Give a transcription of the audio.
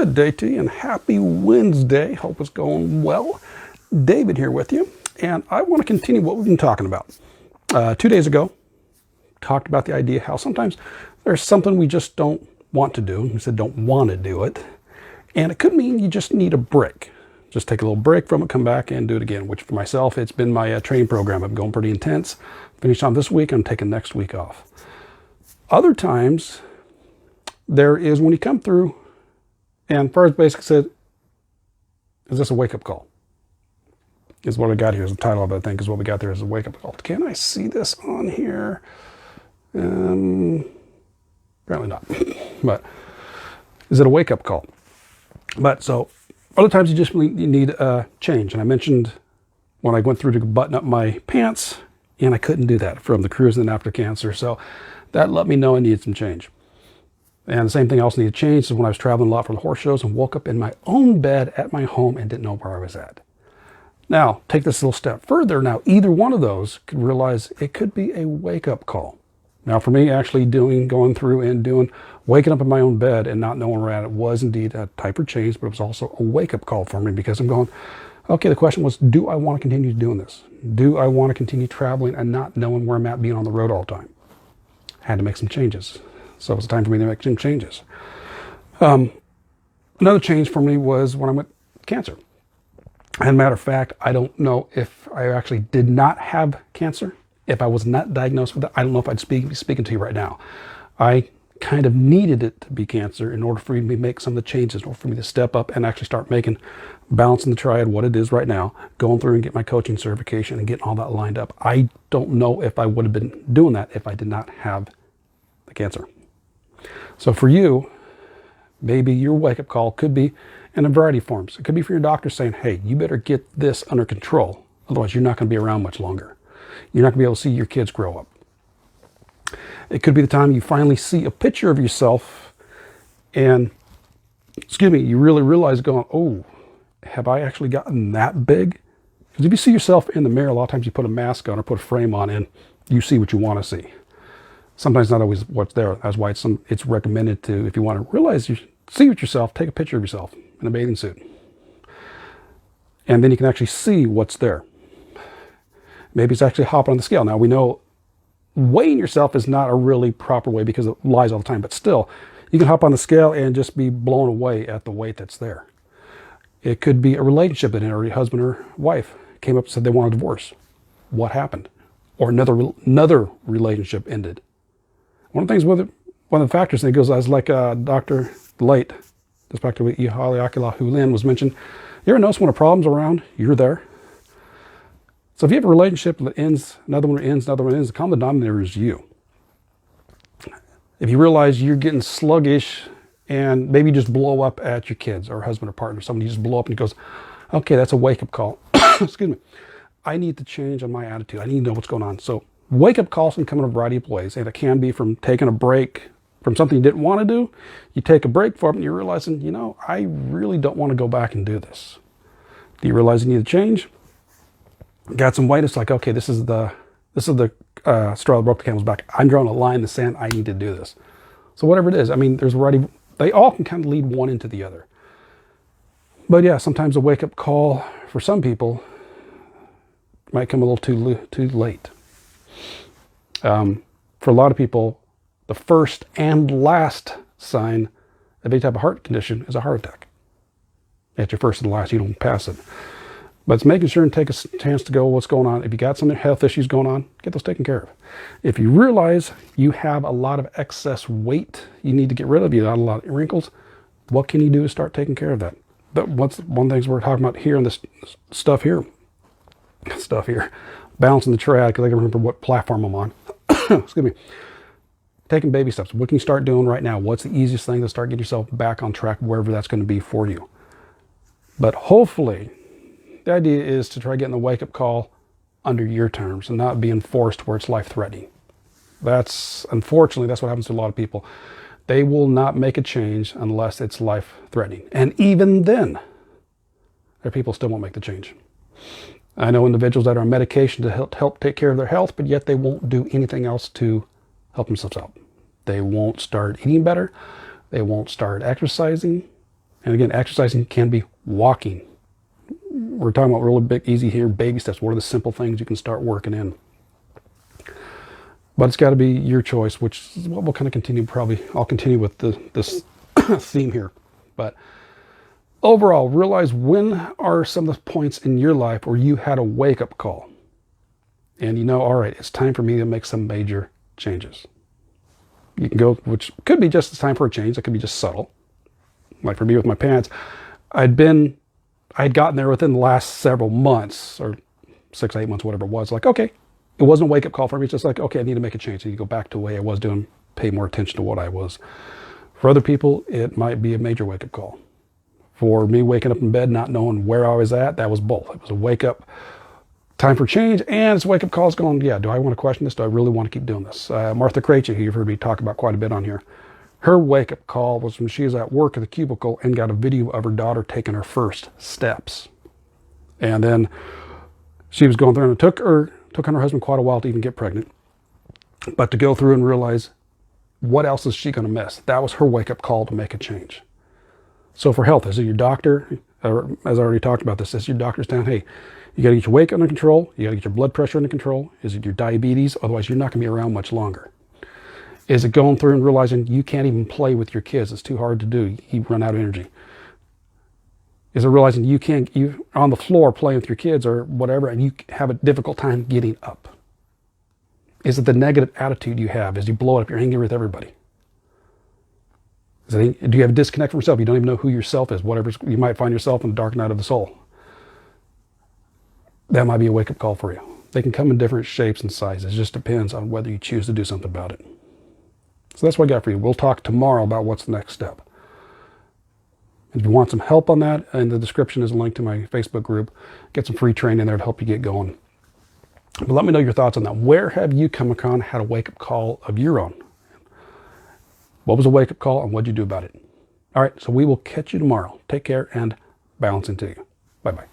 Good day to you and happy Wednesday. Hope it's going well. David here with you, and I want to continue what we've been talking about. 2 days ago, talked about the idea how sometimes there's something we just don't want to do. We said don't want to do it, and it could mean you just need a break. Just take a little break from it, come back and do it again, which for myself, it's been my training program. I'm going pretty intense. Finished on this week, I'm taking next week off. Other times, there is when you come through, and first basically said, is this a wake-up call? Is what I got here, is the title of it, I think, is what we got there as a wake-up call. Can I see this on here? Apparently not. But is it a wake-up call? But so other times you just need a change. And I mentioned when I went through to button up my pants, and I couldn't do that from the cruise and after cancer. So that let me know I needed some change. And the same thing I also needed to change is when I was traveling a lot for the horse shows and woke up in my own bed at my home and didn't know where I was at. Now, take this a little step further. Now, either one of those could realize it could be a wake-up call. Now, for me, actually going through and waking up in my own bed and not knowing where at it was indeed a type of change, but it was also a wake-up call for me because I'm going, okay, the question was, do I want to continue doing this? Do I want to continue traveling and not knowing where I'm at, being on the road all the time? I had to make some changes. So it was time for me to make some changes. Another change for me was when I went cancer. And matter of fact, I don't know if I actually did not have cancer. If I was not diagnosed with it, I don't know if I'd be speaking to you right now. I kind of needed it to be cancer in order for me to make some of the changes, in order for me to step up and actually start balancing the triad, what it is right now, going through and get my coaching certification and getting all that lined up. I don't know if I would have been doing that if I did not have the cancer. So for you, maybe your wake-up call could be in a variety of forms. It could be for your doctor saying, hey, you better get this under control. Otherwise, you're not going to be around much longer. You're not going to be able to see your kids grow up. It could be the time you finally see a picture of yourself and, you really realize going, oh, have I actually gotten that big? Because if you see yourself in the mirror, a lot of times you put a mask on or put a frame on and you see what you want to see. Sometimes not always what's there. That's why it's recommended to, if you want to realize you see it yourself, take a picture of yourself in a bathing suit. And then you can actually see what's there. Maybe it's actually hopping on the scale. Now we know weighing yourself is not a really proper way because it lies all the time, but still, you can hop on the scale and just be blown away at the weight that's there. It could be a relationship that your husband or wife came up and said they want a divorce. What happened? Or another relationship ended. One of the things with it, one of the factors that goes as like Dr. Late, this back to what Ihaliakila Hulin was mentioned. You ever notice when a problem's around, you're there? So if you have a relationship that ends, another one ends, the common denominator is you. If you realize you're getting sluggish and maybe just blow up at your kids or husband or partner, somebody just blow up and goes, okay, that's a wake-up call. Excuse me. I need to change on my attitude. I need to know what's going on. So wake-up calls can come in a variety of ways, and it can be from taking a break from something you didn't want to do. You take a break from it, and you're realizing, I really don't want to go back and do this. Do you realize you need to change? Got some weight. It's like, okay, this is the straw that broke the camel's back. I'm drawing a line in the sand. I need to do this. So whatever it is, there's a variety. They all can kind of lead one into the other. But yeah, sometimes a wake-up call for some people might come a little too late. For a lot of people, the first and last sign of any type of heart condition is a heart attack. At your first and last, you don't pass it. But it's making sure and take a chance to go what's going on. If you got some health issues going on, get those taken care of. If you realize you have a lot of excess weight you need to get rid of, you got a lot of wrinkles, what can you do to start taking care of that? But one of the things we're talking about here in this stuff here, balancing the triad, because I can remember what platform I'm on. Excuse me. Taking baby steps. What can you start doing right now? What's the easiest thing to start getting yourself back on track, wherever that's going to be for you? But hopefully, the idea is to try getting the wake-up call under your terms and not being forced where it's life-threatening. Unfortunately, that's what happens to a lot of people. They will not make a change unless it's life-threatening. And even then, their people still won't make the change. I know individuals that are on medication to help take care of their health, but yet they won't do anything else to help themselves out. They won't start eating better. They won't start exercising. And again, exercising can be walking. We're talking about really big, easy here, baby steps. What are the simple things you can start working in? But it's got to be your choice, which is what we'll kind of continue. Probably I'll continue with this theme here. But overall, realize when are some of the points in your life where you had a wake-up call. And you know, all right, it's time for me to make some major changes. You can go, which could be just the time for a change. That could be just subtle. Like for me with my pants, I'd gotten there within the last several months, or 6, 8 months, whatever it was. Like, okay, it wasn't a wake-up call for me. It's just like, okay, I need to make a change. I need to go back to the way I was doing, pay more attention to what I was. For other people, it might be a major wake-up call. For me, waking up in bed, not knowing where I was at, that was both. It was a wake-up, time for change, and it's a wake-up call. It's going, yeah, do I want to question this? Do I really want to keep doing this? Martha Krejcik, who you've heard me talk about quite a bit on here, her wake-up call was when she was at work at the cubicle and got a video of her daughter taking her first steps. And then she was going through, and it took on her husband quite a while to even get pregnant. But to go through and realize, what else is she going to miss? That was her wake-up call to make a change. So for health, is it your doctor, or as I already talked about this, is your doctor's down, hey, you got to get your weight under control, you got to get your blood pressure under control. Is it your diabetes? Otherwise, you're not going to be around much longer. Is it going through and realizing you can't even play with your kids? It's too hard to do. You run out of energy. Is it realizing you on the floor playing with your kids or whatever, and you have a difficult time getting up? Is it the negative attitude you have as you blow it up? You're angry with everybody. Do you have a disconnect from yourself? You don't even know who yourself is. Whatever, you might find yourself in the dark night of the soul. That might be a wake-up call for you. They can come in different shapes and sizes. It just depends on whether you choose to do something about it. So that's what I got for you. We'll talk tomorrow about what's the next step. If you want some help on that, in the description is a link to my Facebook group. Get some free training there to help you get going. But let me know your thoughts on that. Where have you come upon had a wake-up call of your own? What was a wake-up call and what did you do about it? All right, so we will catch you tomorrow. Take care and balance into you. Bye-bye.